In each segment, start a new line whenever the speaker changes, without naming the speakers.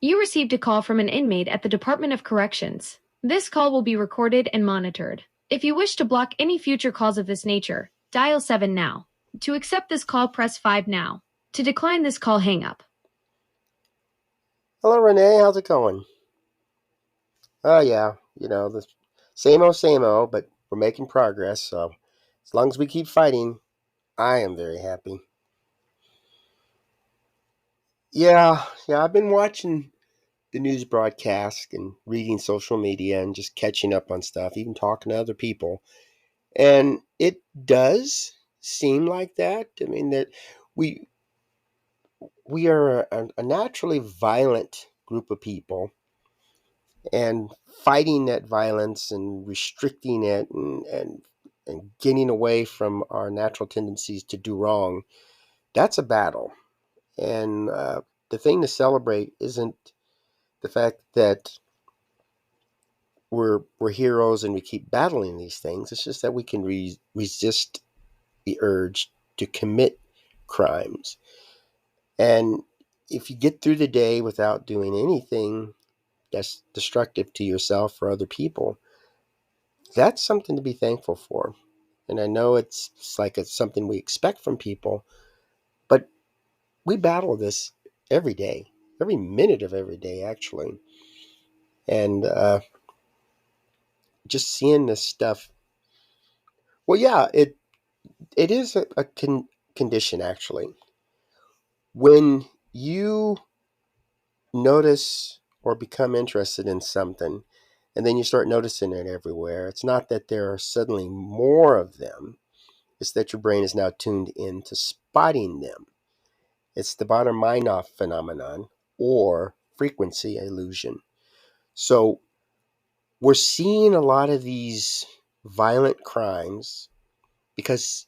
You received a call from an inmate at the Department of Corrections. This call will be recorded and monitored. If you wish to block any future calls of this nature, dial 7 now. To accept this call, press 5 now. To decline this call, hang up.
Hello, Renee. How's it going? Oh, yeah. The same old, but we're making progress. So as long as we keep fighting, I am very happy. Yeah. I've been watching the news broadcast and reading social media and just catching up on stuff, even talking to other people. And it does seem like that. I mean, that we are a naturally violent group of people, and fighting that violence and restricting it and getting away from our natural tendencies to do wrong, that's a battle. And the thing to celebrate isn't the fact that we're heroes and we keep battling these things. It's just that we can resist the urge to commit crimes. And if you get through the day without doing anything that's destructive to yourself or other people, that's something to be thankful for. And I know it's something we expect from people, but we battle this every day, every minute of every day, actually. And just seeing this stuff, well, yeah, it is a condition, actually. When you notice or become interested in something, and then you start noticing it everywhere, it's not that there are suddenly more of them. It's that your brain is now tuned in to spotting them. It's the Bader-Meinhof phenomenon, or frequency illusion. So we're seeing a lot of these violent crimes because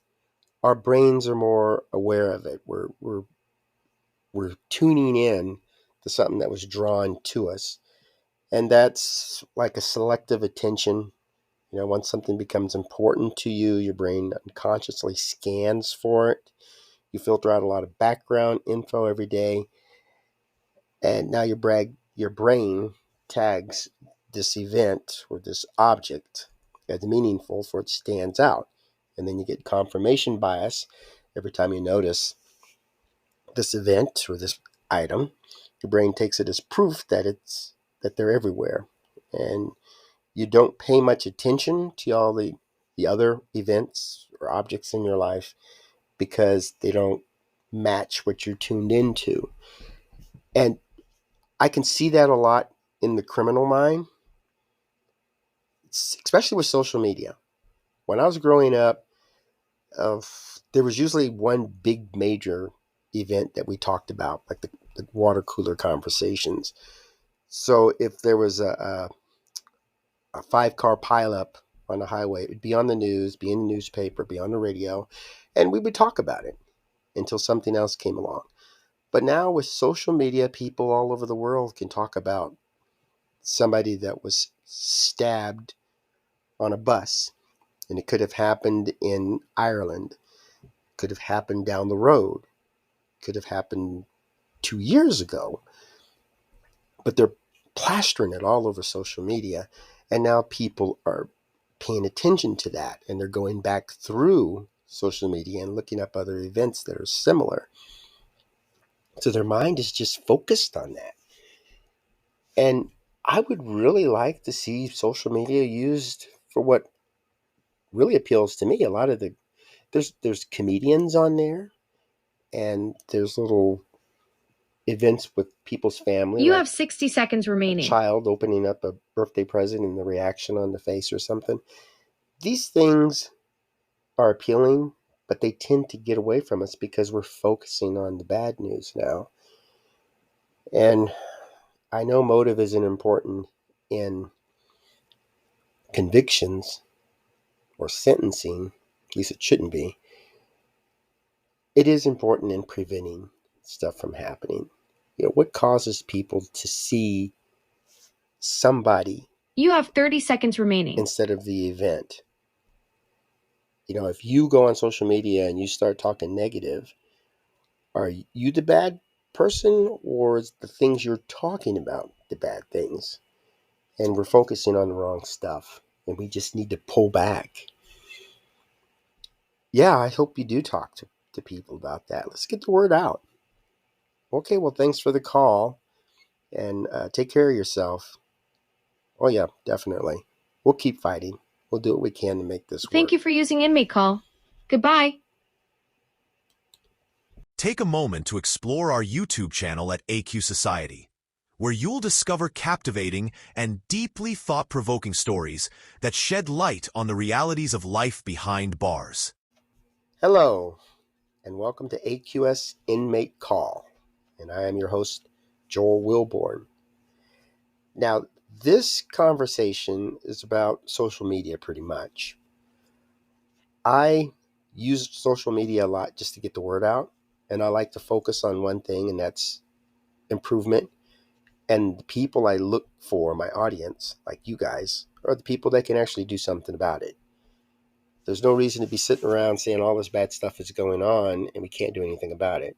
our brains are more aware of it. We're tuning in to something that was drawn to us. And that's like a selective attention. Once something becomes important to you, your brain unconsciously scans for it. You filter out a lot of background info every day. And now your brain tags this event or this object as meaningful, for it stands out. And then you get confirmation bias every time you notice this event or this item. Your brain takes it as proof that they're everywhere. And you don't pay much attention to all the other events or objects in your life because they don't match what you're tuned into. And I can see that a lot in the criminal mind, especially with social media. When I was growing up, there was usually one big major event that we talked about, like the water cooler conversations. So if there was a 5-car pileup on the highway, it would be on the news, be in the newspaper, be on the radio, and we would talk about it until something else came along. But now with social media, people all over the world can talk about somebody that was stabbed on a bus. And it could have happened in Ireland, could have happened down the road, could have happened 2 years ago. But they're plastering it all over social media. And now people are paying attention to that. And they're going back through social media and looking up other events that are similar. So their mind is just focused on that. And I would really like to see social media used for what really appeals to me. A lot of there's comedians on there, and there's little events with people's family.
You
like
have 60 seconds
a
remaining.
child opening up a birthday present and the reaction on the face or something. These things are appealing, but they tend to get away from us because we're focusing on the bad news now. And I know motive isn't important in convictions or sentencing, at least it shouldn't be. It is important in preventing stuff from happening. What causes people to see somebody
You have 30 seconds remaining.
instead of the event? If you go on social media and you start talking negative, are you the bad person or is the things you're talking about the bad things? And we're focusing on the wrong stuff, and we just need to pull back. Yeah, I hope you do talk to people about that. Let's get the word out. Okay, well, thanks for the call, and take care of yourself. Oh, yeah, definitely. We'll keep fighting. We'll do what we can to make this work.
Thank you for using Inmate Call. Goodbye.
Take a moment to explore our YouTube channel at AQ Society, where you'll discover captivating and deeply thought-provoking stories that shed light on the realities of life behind bars.
Hello, and welcome to AQS Inmate Call. And I am your host, Joel Wilborn. Now, this conversation is about social media pretty much. I use social media a lot just to get the word out, and I like to focus on one thing, and that's improvement. And the people I look for, my audience, like you guys, are the people that can actually do something about it. There's no reason to be sitting around saying all this bad stuff is going on and we can't do anything about it.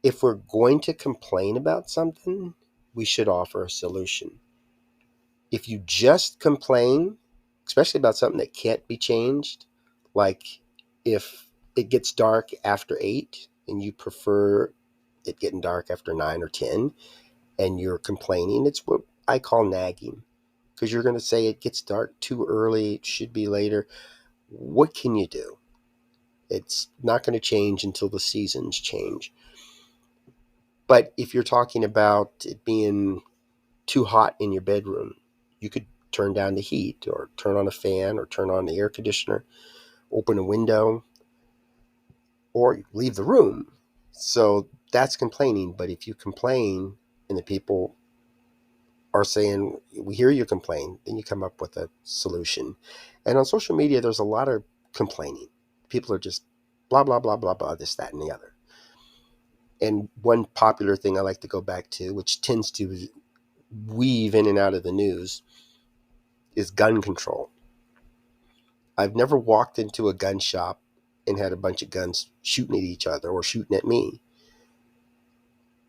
If we're going to complain about something, we should offer a solution. If you just complain, especially about something that can't be changed, like if it gets dark after 8 and you prefer it getting dark after 9 or 10 and you're complaining, it's what I call nagging, because you're going to say it gets dark too early, it should be later. What can you do? It's not going to change until the seasons change. But if you're talking about it being too hot in your bedroom, you could turn down the heat or turn on a fan or turn on the air conditioner, open a window, or leave the room. So that's complaining. But if you complain and the people are saying, we hear you complain, then you come up with a solution. And on social media, there's a lot of complaining. People are just blah, blah, blah, blah, blah, this, that, and the other. And one popular thing I like to go back to, which tends to weave in and out of the news, is gun control. I've never walked into a gun shop and had a bunch of guns shooting at each other or shooting at me.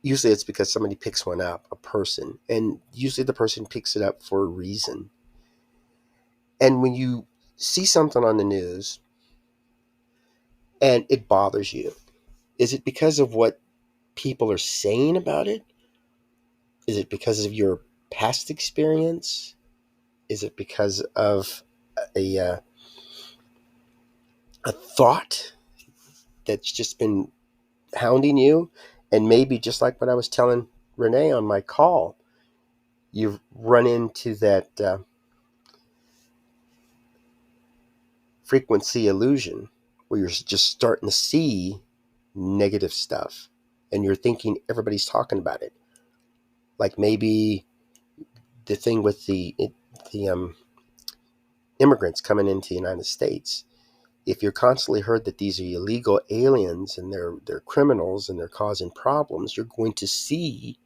Usually it's because somebody picks one up, a person, and usually the person picks it up for a reason. And when you see something on the news and it bothers you, is it because of what people are saying about it? Is it because of your past experience? Is it because of a thought that's just been hounding you? And maybe just like what I was telling Renee on my call, you've run into that frequency illusion where you're just starting to see negative stuff and you're thinking everybody's talking about it. Like maybe the thing with the immigrants coming into the United States. If you're constantly heard that these are illegal aliens and they're criminals and they're causing problems, you're going to see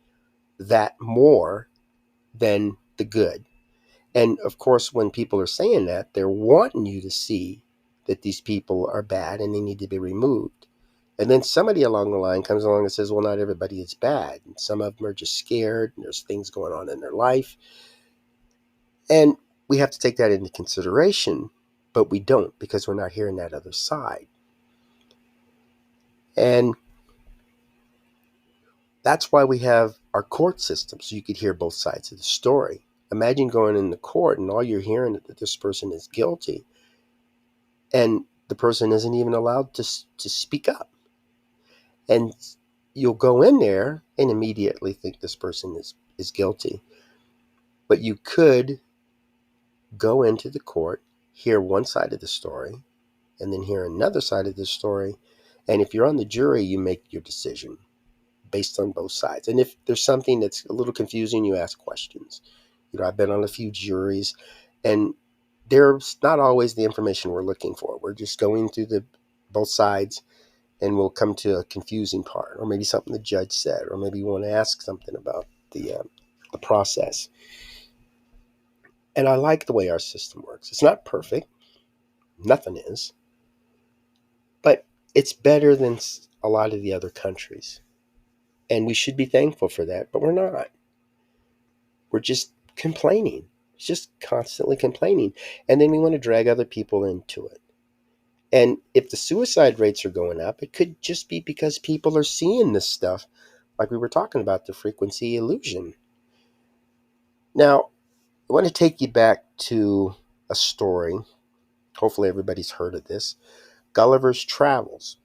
that more than the good. And of course, when people are saying that, they're wanting you to see that these people are bad and they need to be removed. And then somebody along the line comes along and says, well, not everybody is bad. And some of them are just scared and there's things going on in their life. And we have to take that into consideration, but we don't because we're not hearing that other side. And that's why we have our court system, so you could hear both sides of the story. Imagine going in the court and all you're hearing is that this person is guilty and the person isn't even allowed to speak up. And you'll go in there and immediately think this person is guilty. But you could go into the court, hear one side of the story, and then hear another side of the story. And if you're on the jury, you make your decision based on both sides. And if there's something that's a little confusing, you ask questions. I've been on a few juries, and there's not always the information we're looking for. We're just going through both sides, and we'll come to a confusing part, or maybe something the judge said, or maybe you want to ask something about the process. And I like the way our system works. It's not perfect. Nothing is. But it's better than a lot of the other countries. And we should be thankful for that, but we're not. We're just complaining. It's just constantly complaining. And then we want to drag other people into it. And if the suicide rates are going up, it could just be because people are seeing this stuff, like we were talking about, the frequency illusion. Now, I want to take you back to a story. Hopefully everybody's heard of this. Gulliver's Travels.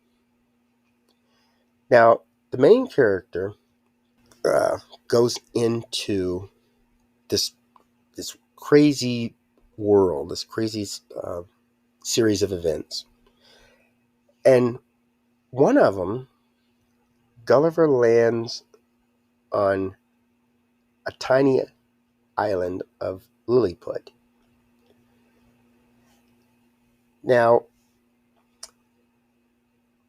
Now, the main character goes into this crazy world, this crazy series of events. And one of them, Gulliver lands on a tiny island of Lilliput. Now,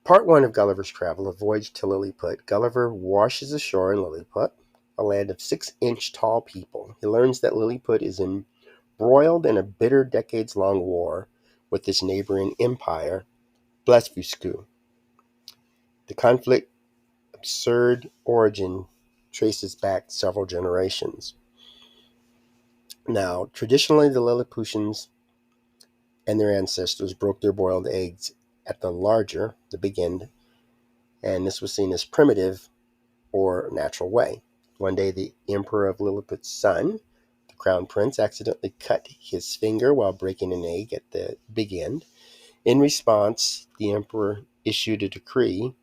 part one of Gulliver's Travel, A Voyage to Lilliput, Gulliver washes ashore in Lilliput, a land of 6-inch tall people. He learns that Lilliput is embroiled in a bitter decades-long war with its neighboring empire, Blefuscu. The conflict's absurd origin traces back several generations. Now, traditionally, the Lilliputians and their ancestors broke their boiled eggs at the big end, and this was seen as primitive or natural way. One day, the emperor of Lilliput's son, the crown prince, accidentally cut his finger while breaking an egg at the big end. In response, the emperor issued a decree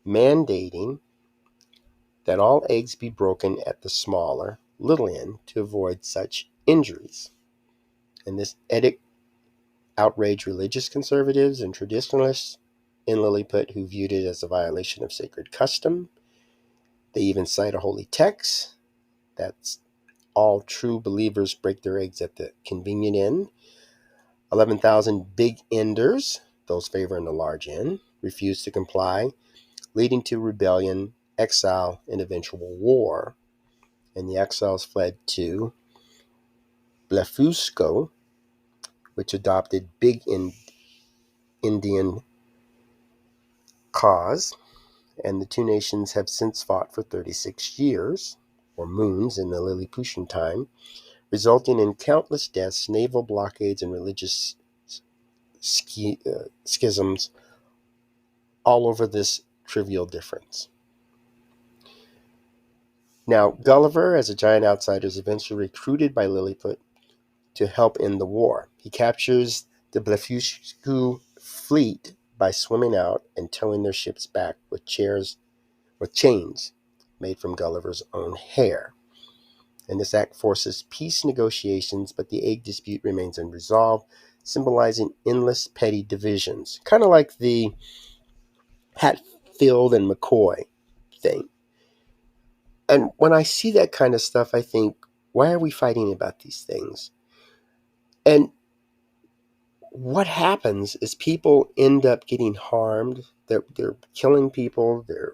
mandating that all eggs be broken at the smaller, little end to avoid such injuries. And this edict outraged religious conservatives and traditionalists in Lilliput who viewed it as a violation of sacred custom. They even cite a holy text that's all true believers break their eggs at the convenient end. 11,000 big enders, those favoring the large end, refused to comply, leading to rebellion, exile, and eventual war. And the exiles fled to Blefuscu, which adopted big Indian cause, and the two nations have since fought for 36 years, or moons in the Lilliputian time, resulting in countless deaths, naval blockades, and religious schisms all over this trivial difference. Now, Gulliver, as a giant outsider, is eventually recruited by Lilliput to help end the war. He captures the Blefuscu fleet by swimming out and towing their ships back with chains made from Gulliver's own hair. And this act forces peace negotiations, but the egg dispute remains unresolved, symbolizing endless petty divisions, kind of like the Hatfield and McCoy thing. And when I see that kind of stuff, I think, why are we fighting about these things? And what happens is people end up getting harmed. They're killing people. They're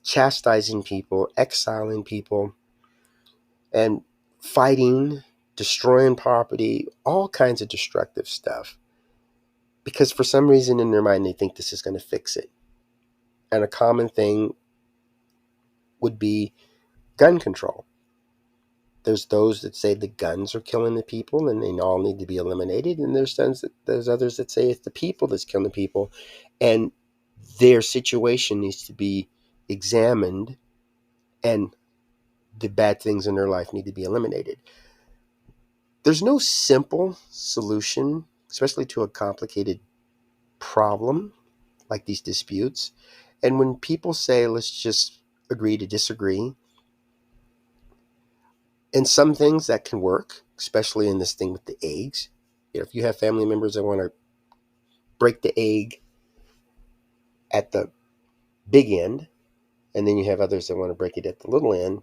chastising people, exiling people, and fighting, destroying property, all kinds of destructive stuff. Because for some reason in their mind, they think this is going to fix it. And a common thing would be gun control. There's those that say the guns are killing the people and they all need to be eliminated. And there's others that say it's the people that's killing the people and their situation needs to be examined and the bad things in their life need to be eliminated. There's no simple solution, especially to a complicated problem like these disputes. And when people say, let's just agree to disagree, and some things that can work, especially in this thing with the eggs. If you have family members that want to break the egg at the big end, and then you have others that want to break it at the little end,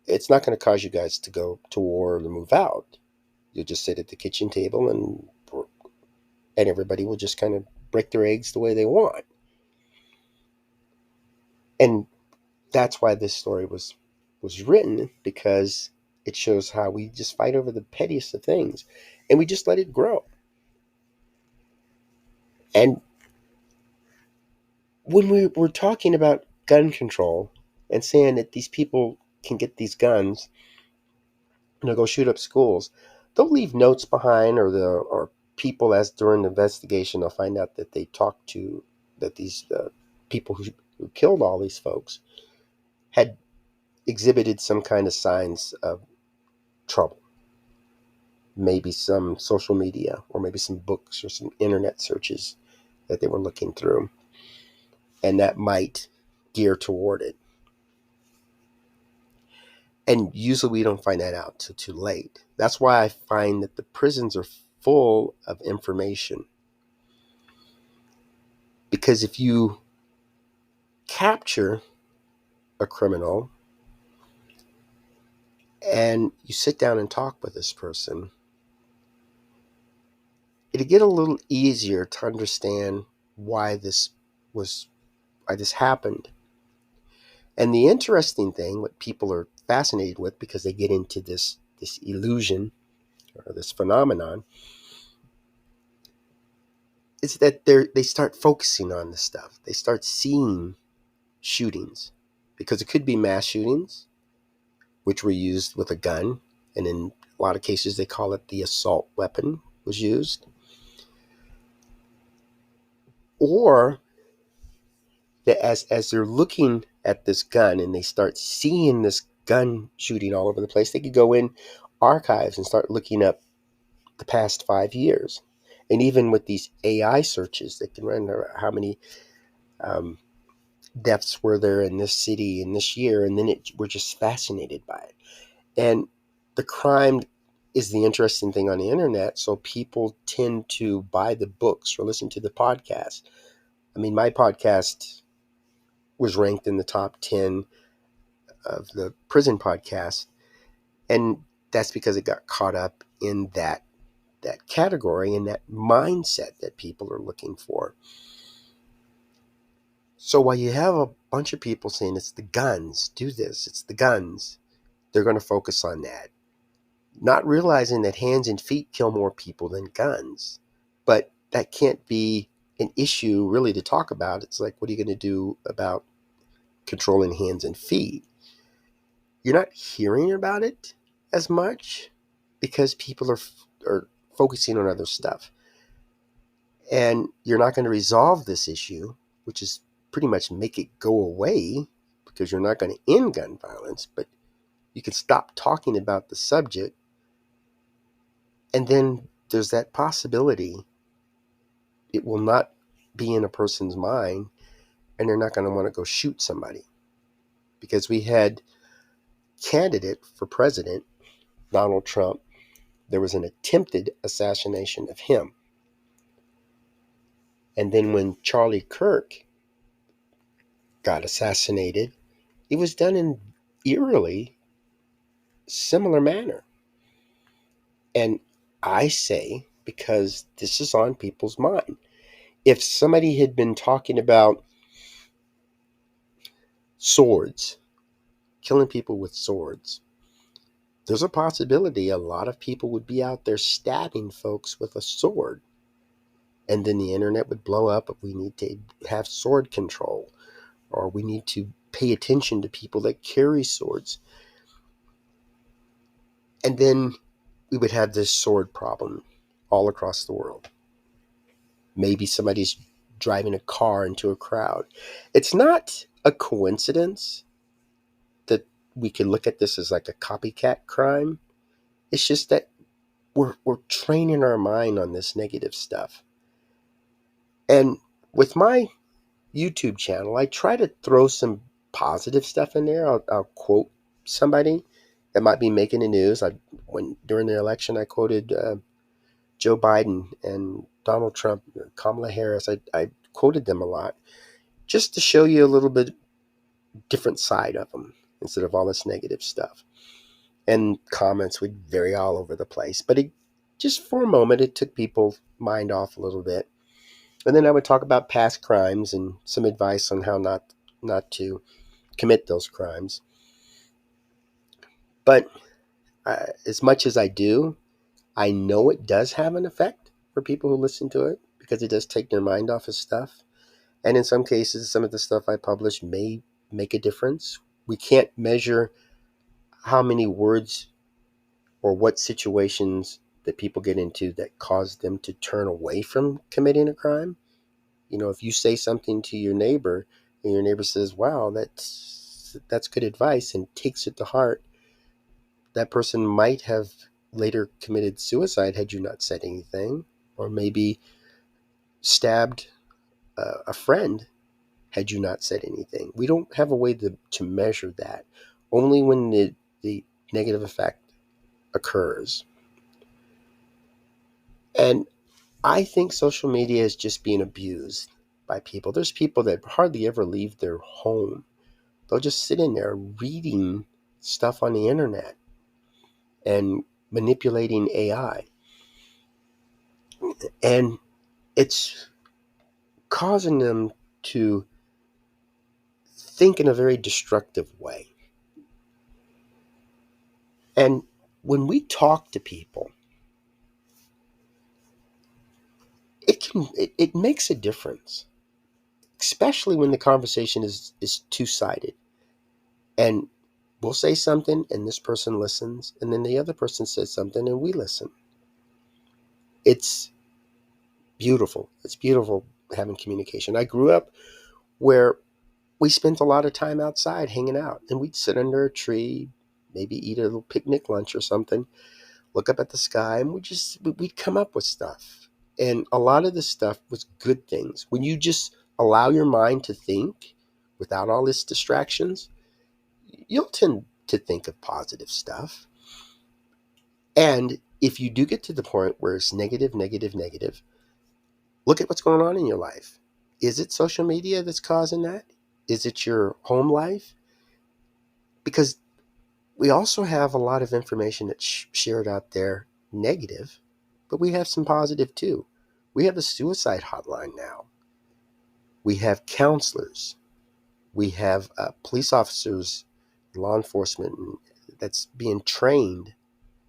it's not going to cause you guys to go to war or to move out. You'll just sit at the kitchen table and everybody will just kind of break their eggs the way they want. And that's why this story was written, because it shows how we just fight over the pettiest of things and we just let it grow. And when we were talking about gun control and saying that these people can get these guns, go shoot up schools, they'll leave notes behind, or people, as during the investigation, they'll find out that they talked to, that these people who killed all these folks had exhibited some kind of signs of trouble. Maybe some social media, or maybe some books or some internet searches that they were looking through, and that might gear toward it. And usually we don't find that out till too late. That's why I find that the prisons are full of information. Because if you capture a criminal and you sit down and talk with this person, it'll get a little easier to understand why this happened. And the interesting thing, what people are fascinated with, because they get into this illusion or this phenomenon, is that they start focusing on this stuff. They start seeing shootings, because it could be mass shootings, which were used with a gun, and in a lot of cases they call it the assault weapon was used, or that as they're looking at this gun and they start seeing this gun shooting all over the place, they could go in archives and start looking up the past 5 years. And even with these AI searches, they can run how many deaths were there in this city in this year, and then we're just fascinated by it. And the crime is the interesting thing on the internet, so people tend to buy the books or listen to the podcast. I mean, my podcast was ranked in the top 10 of the prison podcasts, and that's because it got caught up in that category and that mindset that people are looking for. So while you have a bunch of people saying it's the guns, do this, it's the guns, they're going to focus on that, not realizing that hands and feet kill more people than guns. But that can't be an issue really to talk about. It's like, what are you going to do about controlling hands and feet? You're not hearing about it as much because people are focusing on other stuff. And you're not going to resolve this issue, which is pretty much make it go away, because you're not going to end gun violence, but you can stop talking about the subject. And then there's that possibility it will not be in a person's mind, and they're not going to want to go shoot somebody. Because we had candidate for president, Donald Trump, there was an attempted assassination of him. And then when Charlie Kirk got assassinated, it was done in eerily similar manner. And I say, because this is on people's mind, if somebody had been talking about swords, killing people with swords, there's a possibility a lot of people would be out there stabbing folks with a sword. And then the internet would blow up if we need to have sword control, or we need to pay attention to people that carry swords. And then we would have this sword problem all across the world. Maybe somebody's driving a car into a crowd. It's not a coincidence that we could look at this as like a copycat crime. It's just that we're training our mind on this negative stuff. And with my YouTube channel, I try to throw some positive stuff in there. I'll quote somebody that might be making the news. During the election, I quoted Joe Biden and Donald Trump, Kamala Harris. I quoted them a lot just to show you a little bit different side of them instead of all this negative stuff. And comments would vary all over the place. But just for a moment, it took people's mind off a little bit. And then I would talk about past crimes and some advice on how not to commit those crimes. But as much as I do, I know it does have an effect for people who listen to it, because it does take their mind off of stuff. And in some cases, some of the stuff I publish may make a difference. We can't measure how many words or what situations that people get into that cause them to turn away from committing a crime. If you say something to your neighbor and your neighbor says, wow, that's good advice, and takes it to heart, that person might have later committed suicide had you not said anything, or maybe stabbed a friend had you not said anything. We don't have a way to measure that. Only when the negative effect occurs. And I think social media is just being abused by people. There's people that hardly ever leave their home. They'll just sit in there reading stuff on the internet and manipulating AI. And it's causing them to think in a very destructive way. And when we talk to people, it makes a difference, especially when the conversation is two-sided. And we'll say something and this person listens, and then the other person says something and we listen. It's beautiful. It's beautiful having communication. I grew up where we spent a lot of time outside hanging out, and we'd sit under a tree, maybe eat a little picnic lunch or something, look up at the sky, and we'd come up with stuff. And a lot of this stuff was good things. When you just allow your mind to think without all these distractions, you'll tend to think of positive stuff. And if you do get to the point where it's negative, negative, negative, look at what's going on in your life. Is it social media that's causing that? Is it your home life? Because we also have a lot of information that's shared out there negative, but we have some positive too. We have a suicide hotline now. We have counselors. We have police officers, law enforcement that's being trained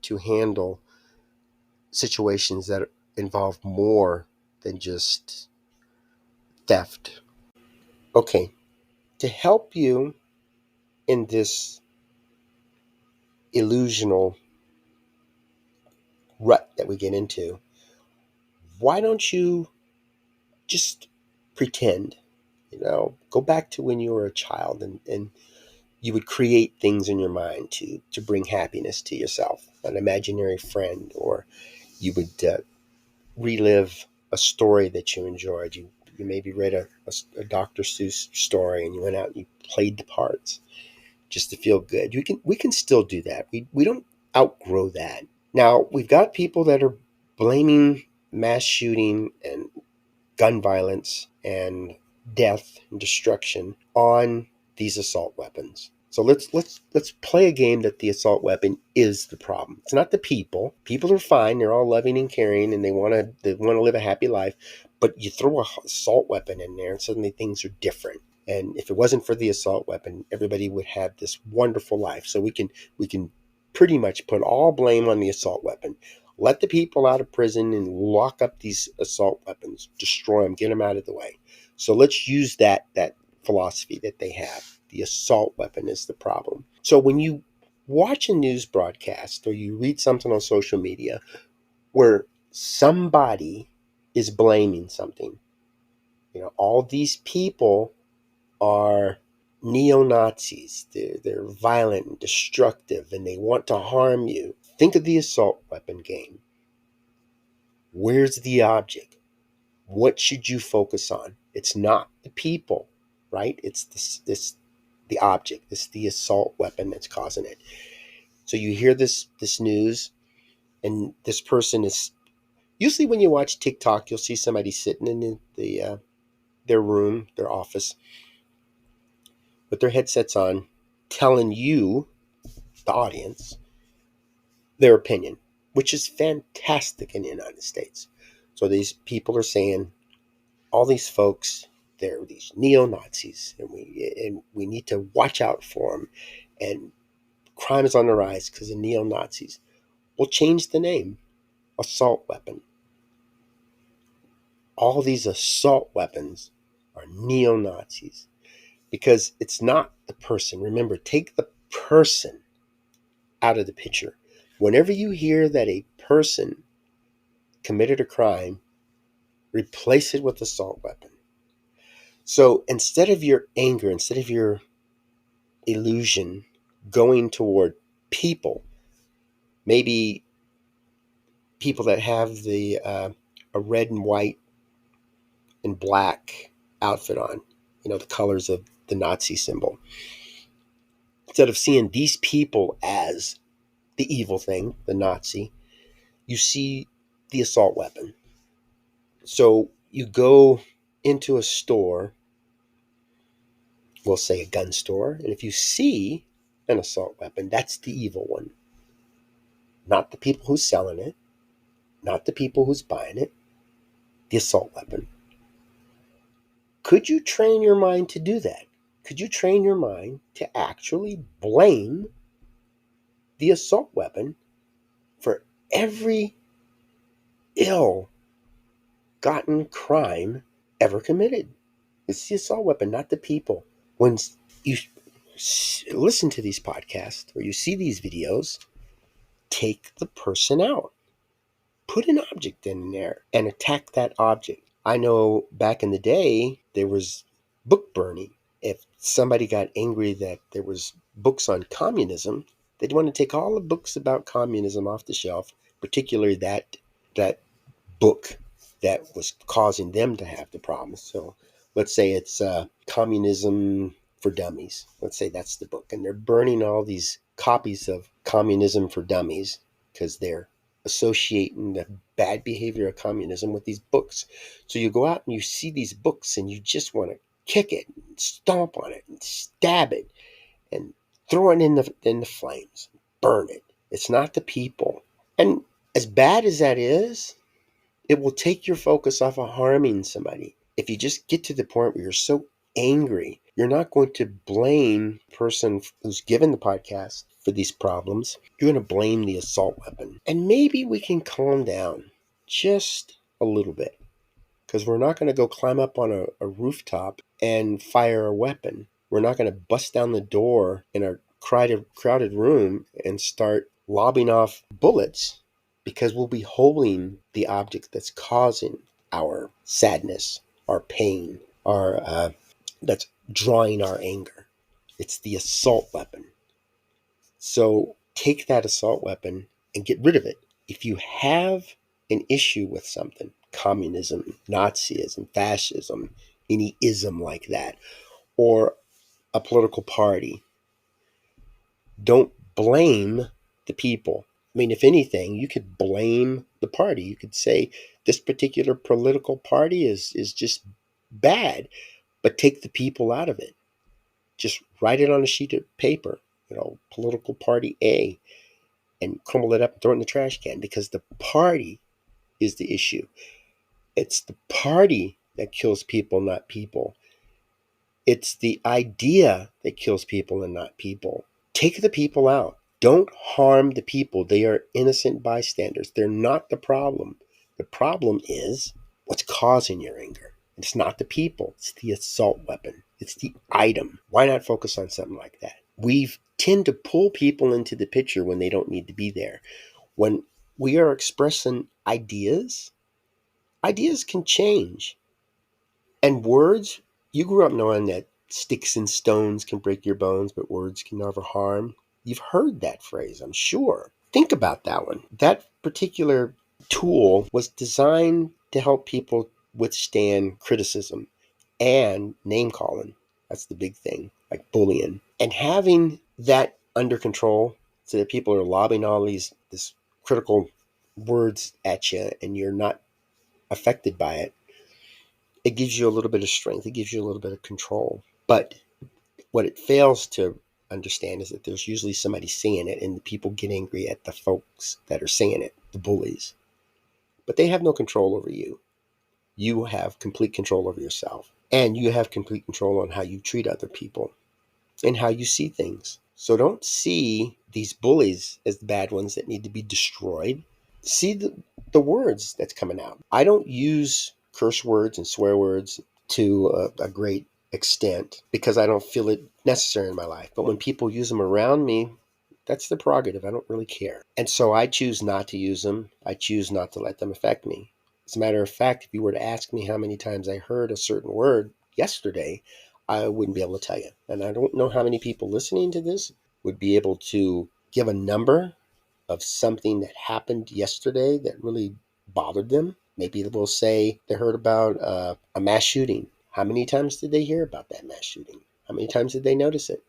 to handle situations that involve more than just theft. Okay, to help you in this illusional rut that we get into, why don't you just pretend? Go back to when you were a child, and you would create things in your mind to bring happiness to yourself, an imaginary friend, or you would relive a story that you enjoyed. You maybe read a Dr. Seuss story and you went out and you played the parts just to feel good. We can still do that. We don't outgrow that. Now, we've got people that are blaming mass shooting and gun violence and death and destruction on these assault weapons. So let's play a game that the assault weapon is the problem. It's not the people. People are fine. They're all loving and caring, and they want to live a happy life. But you throw an assault weapon in there, and suddenly things are different. And if it wasn't for the assault weapon, everybody would have this wonderful life. So we can pretty much put all blame on the assault weapon. Let the people out of prison and lock up these assault weapons, destroy them, get them out of the way. So let's use that philosophy that they have. The assault weapon is the problem. So when you watch a news broadcast or you read something on social media where somebody is blaming something, all these people are neo-Nazis. They're violent and destructive, and they want to harm you. Think of the assault weapon game. Where's the object? What should you focus on? It's not the people, right? It's the object. It's the assault weapon that's causing it. So you hear this news, and this person is usually, when you watch TikTok, you'll see somebody sitting in their room, their office, with their headsets on, telling you, the audience, their opinion, which is fantastic in the United States. So these people are saying, all these folks, they're these neo-Nazis, and we need to watch out for them, and crime is on the rise because of neo-Nazis. We'll change the name, assault weapon. All these assault weapons are neo-Nazis. Because it's not the person. Remember, take the person out of the picture. Whenever you hear that a person committed a crime, replace it with assault weapon. So instead of your anger, instead of your illusion going toward people, maybe people that have the a red and white and black outfit on, the colors of the Nazi symbol. Instead of seeing these people as the evil thing, the Nazi, you see the assault weapon. So you go into a store, we'll say a gun store, and if you see an assault weapon, that's the evil one. Not the people who's selling it, not the people who's buying it, the assault weapon. Could you train your mind to do that? Could you train your mind to actually blame the assault weapon for every ill-gotten crime ever committed? It's the assault weapon, not the people. When you listen to these podcasts or you see these videos, take the person out. Put an object in there and attack that object. I know back in the day, there was book burning. If somebody got angry that there was books on communism, they'd want to take all the books about communism off the shelf, particularly that book that was causing them to have the problems. So let's say it's Communism for Dummies. Let's say that's the book. And they're burning all these copies of Communism for Dummies because they're associating the bad behavior of communism with these books. So you go out and you see these books and you just want to kick it, and stomp on it, and stab it, and throw it in the flames, burn it. It's not the people. And as bad as that is, it will take your focus off of harming somebody. If you just get to the point where you're so angry, you're not going to blame the person who's given the podcast for these problems. You're going to blame the assault weapon. And maybe we can calm down just a little bit, because we're not going to go climb up on a rooftop and fire a weapon. We're not going to bust down the door in a crowded room and start lobbing off bullets, because we'll be holding the object that's causing our sadness, our pain, our that's drawing our anger. It's the assault weapon. So take that assault weapon and get rid of it. If you have an issue with something, communism, Nazism, fascism, any ism like that, or a political party, don't blame the people. I mean, if anything, you could blame the party. You could say this particular political party is just bad, but take the people out of it. Just write it on a sheet of paper, political party A, and crumble it up and throw it in the trash can, because the party is the issue. It's the party that kills people, not people. It's the idea that kills people and not people. Take the people out. Don't harm the people. They are innocent bystanders. They're not the problem. The problem is what's causing your anger. It's not the people. It's the assault weapon. It's the item. Why not focus on something like that? We tend to pull people into the picture when they don't need to be there. When we are expressing ideas can change. And words, you grew up knowing that sticks and stones can break your bones, but words can never harm. You've heard that phrase, I'm sure. Think about that one. That particular tool was designed to help people withstand criticism and name calling. That's the big thing, like bullying. And having that under control so that people are lobbing all this critical words at you and you're not affected by it, it gives you a little bit of strength. It gives you a little bit of control. But what it fails to understand is that there's usually somebody saying it, and the people get angry at the folks that are saying it, the bullies. But they have no control over you. You have complete control over yourself. And you have complete control on how you treat other people and how you see things. So don't see these bullies as the bad ones that need to be destroyed. See the words that's coming out. I don't use curse words and swear words to a great extent because I don't feel it necessary in my life. But when people use them around me, that's their prerogative. I don't really care. And so I choose not to use them. I choose not to let them affect me. As a matter of fact, if you were to ask me how many times I heard a certain word yesterday, I wouldn't be able to tell you. And I don't know how many people listening to this would be able to give a number of something that happened yesterday that really bothered them. Maybe they will say they heard about a mass shooting. How many times did they hear about that mass shooting? How many times did they notice it?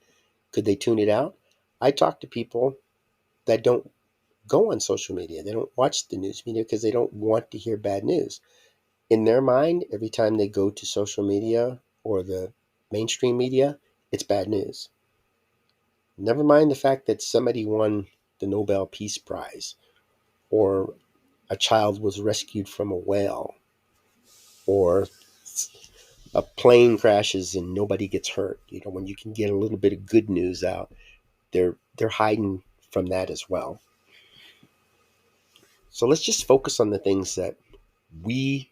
Could they tune it out? I talk to people that don't go on social media. They don't watch the news media because they don't want to hear bad news. In their mind, every time they go to social media or the mainstream media, it's bad news. Never mind the fact that somebody won the Nobel Peace Prize, or a child was rescued from a whale, or a plane crashes and nobody gets hurt. When you can get a little bit of good news out, they're hiding from that as well. So let's just focus on the things that we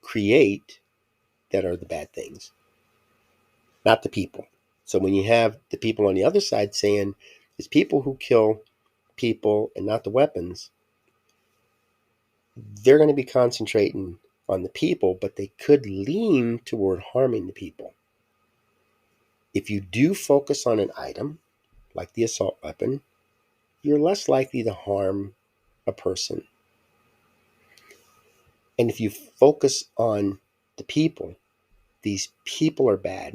create that are the bad things, not the people. So when you have the people on the other side saying it's people who kill people and not the weapons, they're going to be concentrating on the people, but they could lean toward harming the people. If you do focus on an item, like the assault weapon, you're less likely to harm a person. And if you focus on the people, these people are bad.